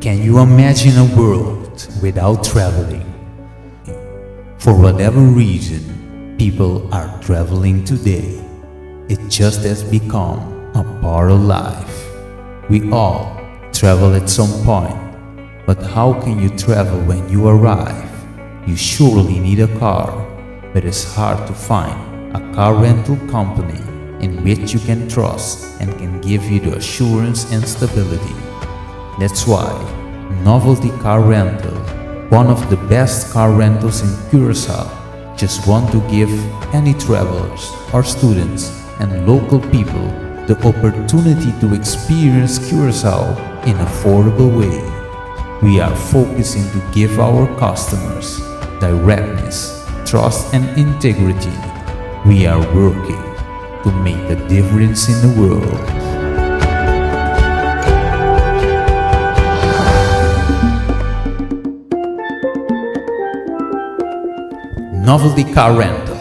Can you imagine a world without traveling? For whatever reason, people are traveling today. It just has become a part of life. We all travel at some point, but how can you travel when you arrive? You surely need a car, but it's hard to find a car rental company in which you can trust and can give you the assurance and stability. That's why Novelty Car Rental, one of the best car rentals in Curacao, just want to give any travelers or students and local people the opportunity to experience Curacao in an affordable way. We are focusing to give our customers directness, trust and integrity. We are working to make a difference in the world. Novelty Car Rental,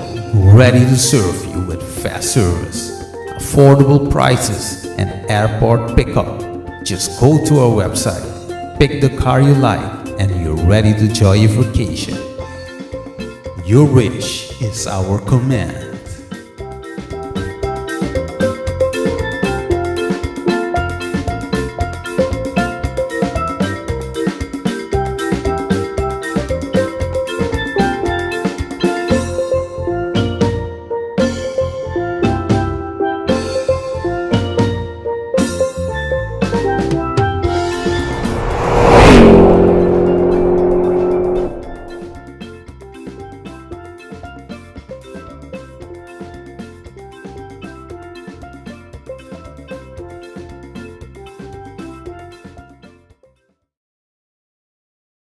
ready to serve you with fast service, affordable prices and airport pickup. Just go to our website, pick the car you like, and you're ready to enjoy your vacation. Your wish is our command.